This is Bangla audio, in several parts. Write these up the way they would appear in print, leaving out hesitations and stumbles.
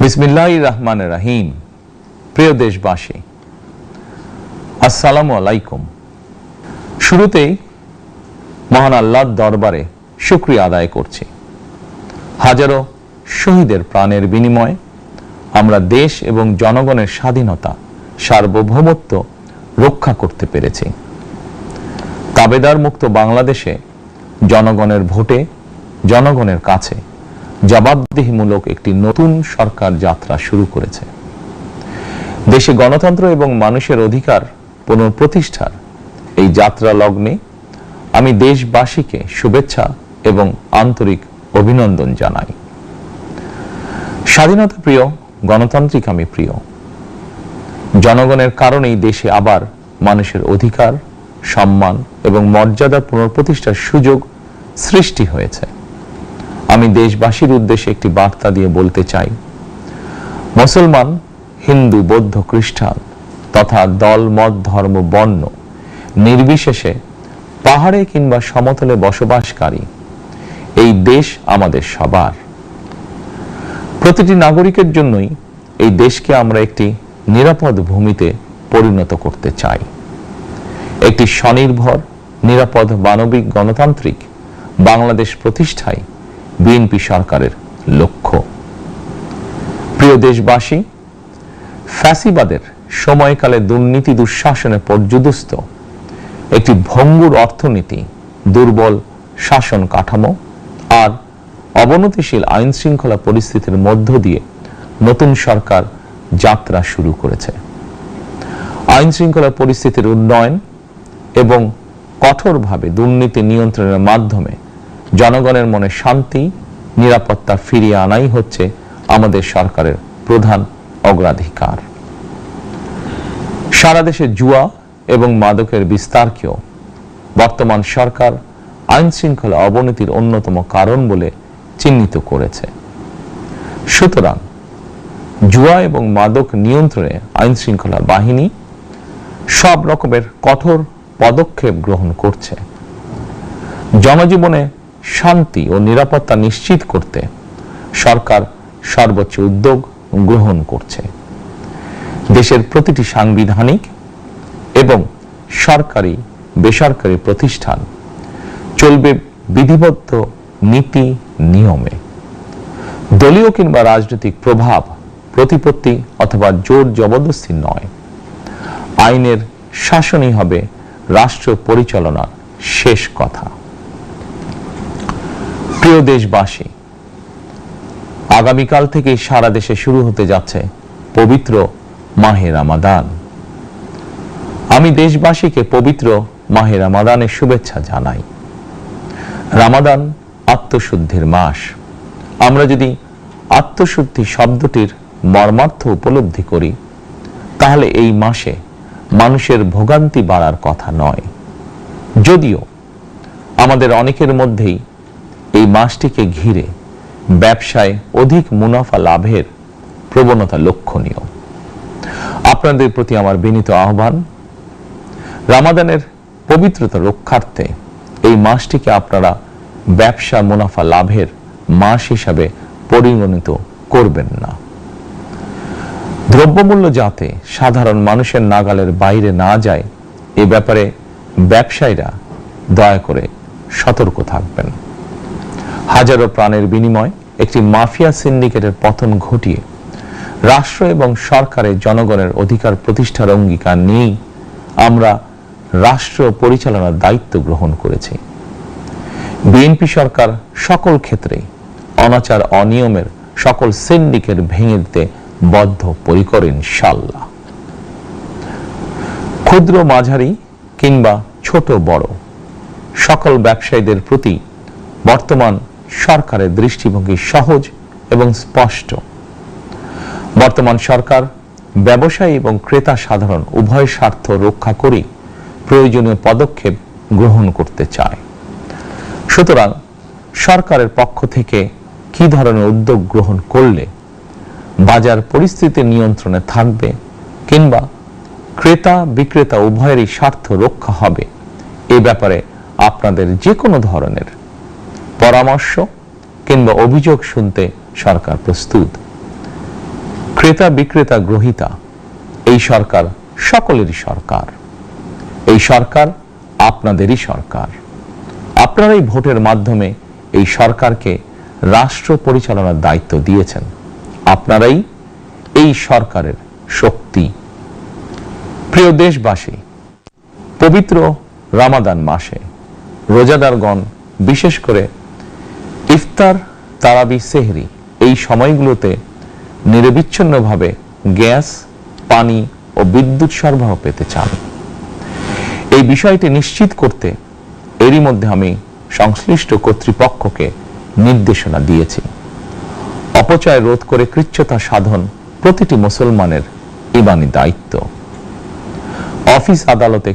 বিসমিল্লাহির রহমানির রহিম। প্রিয় দেশবাসী, আসসালামু আলাইকুম। শুরুতেই মহান আল্লাহর দরবারে শুকরিয়া আদায় করছি। হাজারো শহীদের প্রাণের বিনিময়ে আমরা দেশ এবং জনগণের স্বাধীনতা, সার্বভৌমত্ব রক্ষা করতে পেরেছি। তাবেদার মুক্ত বাংলাদেশে জনগণের ভোটে জনগণের কাছে জবাবদিহিমূলক একটি নতুন সরকার যাত্রা শুরু করেছে। দেশে গণতন্ত্র এবং মানুষের অধিকার পুনঃপ্রতিষ্ঠার এই যাত্রা লগ্নে আমি দেশবাসীকে শুভেচ্ছা এবং আন্তরিক অভিনন্দন জানাই। স্বাধীনতা প্রিয়, গণতান্ত্রিক আমি প্রিয়। জনগণের কারণেই দেশে আবার মানুষের অধিকার, সম্মান এবং মর্যাদা পুনঃপ্রতিষ্ঠার সুযোগ সৃষ্টি হয়েছে। আমি দেশবাসীর উদ্দেশ্যে একটি বার্তা দিয়ে বলতে চাই, মুসলমান, হিন্দু, বৌদ্ধ, খ্রিস্টান তথা দল, মত, ধর্ম, বর্ণ নির্বিশেষে পাহাড়ে কিংবা সমতলে বসবাসকারী এই দেশ আমাদের সবার। প্রতিটি নাগরিকের জন্যই এই দেশকে আমরা একটি নিরাপদ ভূমিতে পরিণত করতে চাই। একটি স্বনির্ভর, নিরাপদ, মানবিক, গণতান্ত্রিক বাংলাদেশ প্রতিষ্ঠায় বিএনপি সরকারের লক্ষ্য। প্রিয় দেশবাসী, ফ্যাসিবাদের সময়কালে দুর্নীতি, দুঃশাসনে পর্যুদস্ত একটি ভঙ্গুর অর্থনীতি, দুর্বল শাসন কাঠামো আর অবনতিশীল আইন শৃঙ্খলা পরিস্থিতির মধ্য দিয়ে নতুন সরকার যাত্রা শুরু করেছে। আইন শৃঙ্খলা পরিস্থিতির উন্নয়ন এবং কঠোরভাবে দুর্নীতি নিয়ন্ত্রণের মাধ্যমে জনগণের মনে শান্তি, নিরাপত্তা ফিরিয়ে আনাই হচ্ছে আমাদের সরকারের প্রধান অগ্রাধিকার। সারা দেশে জুয়া এবং মাদকের বিস্তারকেও বর্তমান সরকার আইন শৃঙ্খলা অবনতির অন্যতম কারণ বলে চিহ্নিত করেছে। সুতরাং জুয়া এবং মাদক নিয়ন্ত্রণে আইন শৃঙ্খলা বাহিনী সব রকমের কঠোর পদক্ষেপ গ্রহণ করছে। জনজীবনে শান্তি ও নিরাপত্তা নিশ্চিত করতে সরকার সর্বোচ্চ উদ্যোগ গ্রহণ করছে। দেশের প্রতিটি সাংবিধানিক এবং সরকারি, বেসরকারি প্রতিষ্ঠান চলবে বিধিবদ্ধ নীতি নিয়মে। দলীয় কিংবা রাজনৈতিক প্রভাব, প্রতিপত্তি অথবা জোর জবরদস্তি নয়। আইনের শাসনই হবে রাষ্ট্র পরিচালনার শেষ কথা। প্রিয় দেশবাসী, আগামীকাল থেকে সারা দেশে শুরু হতে যাচ্ছে পবিত্র মাহে রমাদান। আমি দেশবাসীকে পবিত্র মাহে রমাদানের শুভেচ্ছা জানাই। রমাদান আত্মশুদ্ধির মাস। আমরা যদি আত্মশুদ্ধি শব্দটির মর্মার্থ উপলব্ধি করি, তাহলে এই মাসে মানুষের ভোগান্তি বাড়ার কথা নয়। যদিও আমাদের অনেকের মধ্যেই এই মাসটিকে ঘিরে ব্যবসায় অধিক মুনাফা লাভের প্রবণতা লক্ষণীয়। আপনাদের প্রতি আমার বিনীত আহ্বান, রমাদানের পবিত্রতা রক্ষার্থে এই মাসটিকে আপনারা ব্যবসা মুনাফা লাভের মাস হিসাবে পরিগণিত করবেন না। দ্রব্যমূল্য যাতে সাধারণ মানুষের নাগালের বাইরে না যায়, এ ব্যাপারে ব্যবসায়ীরা দয়া করে সতর্ক থাকবেন। হাজারো প্রাণের বিনিময়ে একটি মাফিয়া সিন্ডিকেটের পতন ঘটিয়ে রাষ্ট্র এবং সরকারের জনগণের অধিকার প্রতিষ্ঠার অঙ্গীকার নিয়েই আমরা রাষ্ট্র পরিচালনার দায়িত্ব গ্রহণ করেছি। বিএনপি সরকার সকল ক্ষেত্রে অনাচার, অনিয়মের সকল সিন্ডিকেট ভেঙে দিতে বদ্ধপরিকর ইনশাআল্লাহ। ক্ষুদ্র, মাঝারি কিংবা ছোট বড় সকল ব্যবসায়ীদের প্রতি বর্তমান সরকারের দৃষ্টিভঙ্গি সহজ এবং স্পষ্ট। বর্তমান সরকার ব্যবসায়ী এবং ক্রেতা সাধারণ উভয় স্বার্থ রক্ষা করে প্রয়োজনীয় পদক্ষেপ গ্রহণ করতে চায়। সুতরাং সরকারের পক্ষ থেকে কি ধরনের উদ্যোগ গ্রহণ করলে বাজার পরিস্থিতি নিয়ন্ত্রণে থাকবে কিংবা ক্রেতা বিক্রেতা উভয়েরই স্বার্থ রক্ষা হবে, এ ব্যাপারে আপনাদের যে কোনো ধরনের পরামর্শ কিংবা অভিযোগ শুনতে সরকার প্রস্তুত। ক্রেতা বিক্রেতা গ্রহীতা এই সরকার সকলেরই সরকার। এই সরকার আপনাদেরই সরকার। আপনারাই ভোটের মাধ্যমে এই সরকারকে রাষ্ট্র পরিচালনার দায়িত্ব দিয়েছেন। আপনারাই এই সরকারের শক্তি। প্রিয় দেশবাসী, পবিত্র রমাদান মাসে রোজাদারগণ বিশেষ করে ইফতার, তারাবি, সেহরি এই সময়গুলোতে নিরবিচ্ছিন্নভাবে গ্যাস, পানি ও বিদ্যুৎ সরবরাহ পেতে চান। এই বিষয়টি নিশ্চিত করতে এরই মধ্যে আমি সংশ্লিষ্ট কর্তৃপক্ষকে নির্দেশনা দিয়েছি। অপচয় রোধ করে কৃচ্ছতা সাধন প্রতিটি মুসলমানের ঈমানি দায়িত্ব। অফিস আদালতে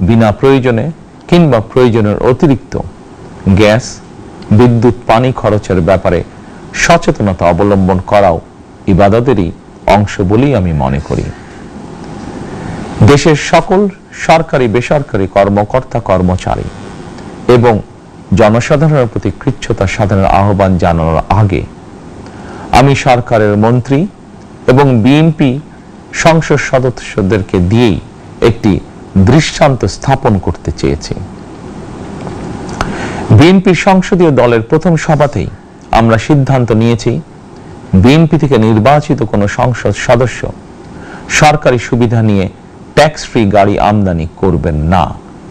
বিনা প্রয়োজনে কিংবা প্রয়োজনের অতিরিক্ত গ্যাস, বিদ্যুৎ, পানি খরচের ব্যাপারে সচেতনতা অবলম্বন করাও ইবাদতেরই অংশ বলেই আমি মনে করি। দেশের সকল সরকারি বেসরকারি কর্মকর্তা কর্মচারী এবং জনসাধারণের প্রতি কৃচ্ছতা সাধনের আহ্বান জানানোর আগে আমি সরকারের মন্ত্রী এবং বিএনপি সংসদ সদস্যদেরকে দিয়েই একটি দৃষ্টান্ত স্থাপন করতে চেয়েছি। বিএনপি সংসদীয় দলের প্রথম সভাতেই আমরা সিদ্ধান্ত নিয়েছি, বিএনপি থেকে নির্বাচিত কোনো সংসদ সদস্য সরকারি সুবিধা নিয়ে ট্যাক্স ফ্রি গাড়ি আমদানি করবেন না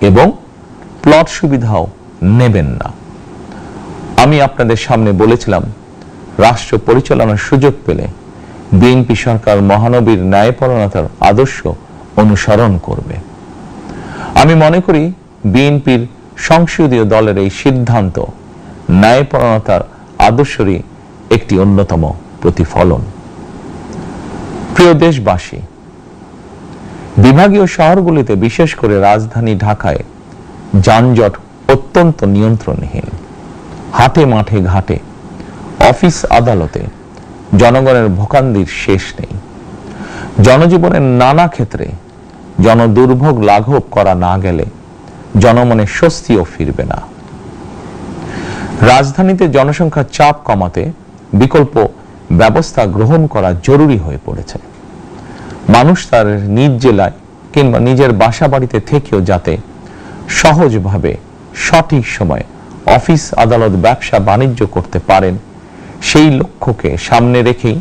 এবং প্লট সুবিধাও নেবেন না। আমি আপনাদের সামনে বলেছিলাম, রাষ্ট্র পরিচালনার সুযোগ পেলে বিএনপি সরকার মহানবীর ন্যায়পরায়ণতার আদর্শ অনুসরণ করবে। আমি মনে করি বিএনপির সংসদীয় দলের এই সিদ্ধান্ত ন্যায়পরায়ণতার আদর্শেরই একটি অন্যতম প্রতিফলন। প্রিয় দেশবাসী, বিভাগীয় শহরগুলিতে বিশেষ করে রাজধানী ঢাকায় যানজট অত্যন্ত নিয়ন্ত্রণহীন। হাটে মাঠে ঘাটে, অফিস আদালতে জনগণের ভোগান্তির শেষ নেই। জনজীবনের নানা ক্ষেত্রে জনদুর্ভোগ লাঘব করা না গেলে জনমনে স্বস্তিও ফিরবে না। রাজধানীতে জনসংখ্যার চাপ কমাতে বিকল্প ব্যবস্থা গ্রহণ করা জরুরি হয়ে পড়েছে। মানুষ তার নিজ জেলায় কিংবা নিজের বাসা বাড়িতে থেকেও যাতে সহজভাবে সঠিক সময়ে অফিস, আদালত, ব্যবসা বাণিজ্য করতে পারেন, সেই লক্ষ্যকে সামনে রেখেই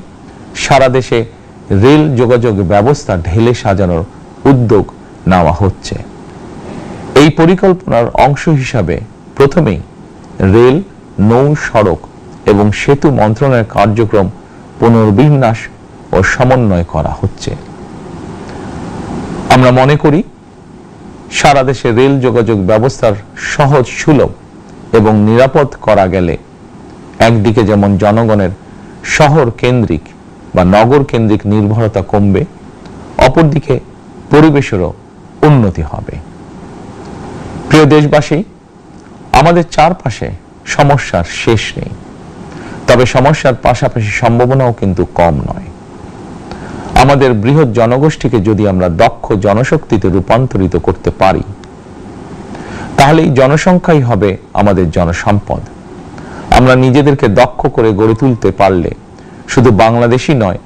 সারা দেশে রেল যোগাযোগ ব্যবস্থা ঢেলে সাজানোর উদ্যোগ নেওয়া হচ্ছে। এই পরিকল্পনার অংশ হিসাবে প্রথমেই রেল, নৌ, সড়ক এবং সেতু মন্ত্রণালয়ের কার্যক্রম পুনর্বিন্যাস ও সমন্বয় করা হচ্ছে। আমরা মনে করি সারা দেশে রেল যোগাযোগ ব্যবস্থার সহজ, সুলভ এবং নিরাপদ করা গেলে একদিকে যেমন জনগণের শহর কেন্দ্রিক বা নগর কেন্দ্রিক নির্ভরতা কমবে, অপরদিকে পরিবেশেরও উন্নতি হবে। প্রিয় দেশবাসী, আমাদের চারপাশে সমস্যার শেষ নেই, তবে সমস্যার পাশাপাশি সম্ভাবনাও কিন্তু কম নয়। আমাদের বৃহৎ জনগোষ্ঠীকে যদি আমরা দক্ষ জনশক্তিতে রূপান্তরিত করতে পারি, তাহলে এই জনসংখ্যাই হবে আমাদের জনসম্পদ। আমরা নিজেদেরকে দক্ষ করে গড়ে তুলতে পারলে শুধু বাংলাদেশই নয়,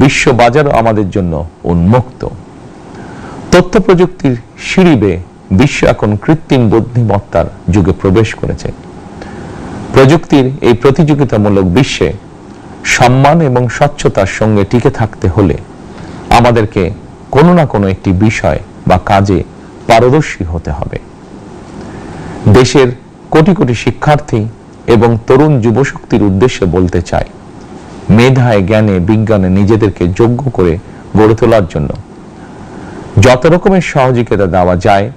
বিশ্ব বাজারও আমাদের জন্য উন্মুক্ত। তথ্য প্রযুক্তির সিঁড়ি বেয়ে বিশ্ব এখন কৃত্রিম বুদ্ধিমত্তার যুগে প্রবেশ করেছে। প্রযুক্তির এই প্রতিযোগিতামূলক বিশ্বে সম্মান এবং স্বচ্ছতার সঙ্গে টিকে থাকতে হলে আমাদেরকে কোনো না কোনো একটি বিষয় বা কাজে পারদর্শী হতে হবে। দেশের কোটি কোটি শিক্ষার্থী এবং তরুণ যুবশক্তির উদ্দেশ্যে বলতে চাই, মেধায়, জ্ঞানে, বিজ্ঞানে নিজেদেরকে যোগ্য করে গড়ে তোলার জন্য যত রকমের সহযোগিতা দেওয়া যায়,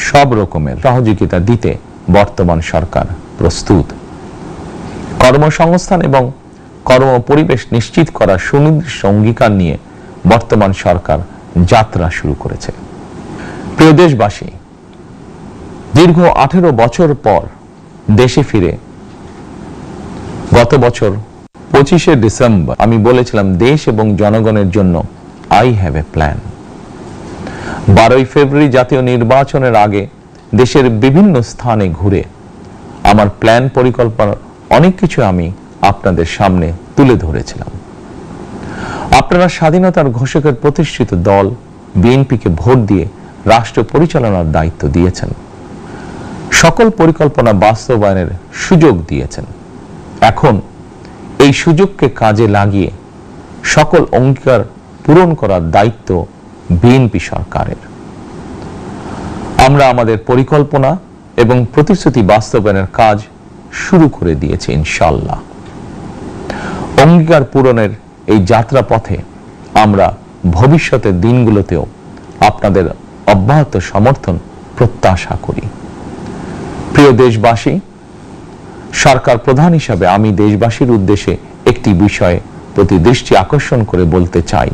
সব রকমের সহযোগিতা দিতে বর্তমান সরকার প্রস্তুত। কর্মসংস্থান এবং কর্ম পরিবেশ নিশ্চিত করার সুনির্দিষ্ট অঙ্গীকার নিয়ে বর্তমান সরকার যাত্রা শুরু করেছে। প্রিয় দেশবাসী, দীর্ঘ 18 বছর পর দেশে ফিরে গত বছর 25শে ডিসেম্বর আমি বলেছিলাম, দেশ এবং জনগণের জন্য আই হ্যাভ এ প্ল্যান। 12ই ফেব্রুয়ারি জাতীয় নির্বাচনের আগে দেশের বিভিন্ন স্থানে ঘুরে আমার প্ল্যান, পরিকল্পনার অনেক কিছু আমি আপনাদের সামনে তুলে ধরেছিলাম। আপনারা স্বাধীনতার ঘোষকের প্রতিষ্ঠিত দল বিএনপিকে ভোট দিয়ে রাষ্ট্র পরিচালনার দায়িত্ব দিয়েছেন, সকল পরিকল্পনা বাস্তবায়নের সুযোগ দিয়েছেন। এখন এই সুযোগকে কাজে লাগিয়ে সকল অঙ্গীকার পূরণ করার দায়িত্ব বিএনপি সরকারের। আমরা আমাদের পরিকল্পনা এবং প্রতিশ্রুতি বাস্তবায়নের কাজ শুরু করে দিয়েছি ইনশাআল্লাহ। অঙ্গীকার পূরণের এই যাত্রা পথে আমরা ভবিষ্যতের দিনগুলোতেও আপনাদের অব্যাহত সমর্থন প্রত্যাশা করি। প্রিয় দেশবাসী, সরকার প্রধান হিসাবে আমি দেশবাসীর উদ্দেশ্যে একটি বিষয়ে প্রতি দৃষ্টি আকর্ষণ করে বলতে চাই।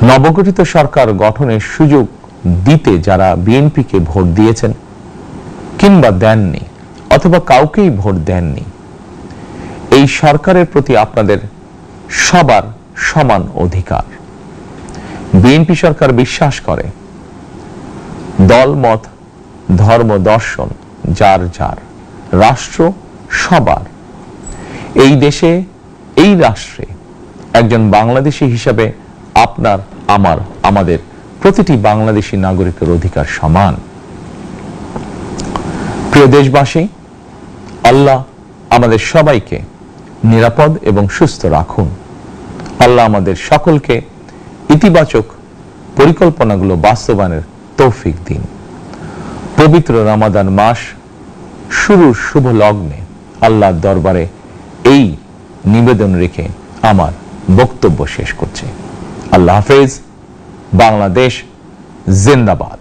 নবগঠিত সরকার গঠনের সুযোগ দিতে যারা বিএনপিকে ভোট দিয়েছেন কিংবা দেননি অথবা কাউকেই ভোট দেননি, এই সরকারের প্রতি আপনাদের সবার সমান অধিকার। বিএনপি সরকার বিশ্বাস করে দল মত ধর্ম দর্শন যার যার, রাষ্ট্র সবার। এই দেশে এই রাষ্ট্রে একজন বাংলাদেশী হিসাবে আপনার আমার আমাদের প্রতিটি বাংলাদেশী নাগরিকের অধিকার সমান। প্রিয় দেশবাসী, আল্লাহ আমাদের সবাইকে নিরাপদ এবং সুস্থ রাখুন। আল্লাহ আমাদের সকলকে ইতিবাচক পরিকল্পনাগুলো বাস্তবায়নের তৌফিক দিন। পবিত্র রমাদান মাস শুরুর শুভ লগ্নে আল্লাহর দরবারে এই নিবেদন রেখে আমার বক্তব্য শেষ করছি। আল্লাহ হাফেজ। বাংলাদেশ জিন্দাবাদ।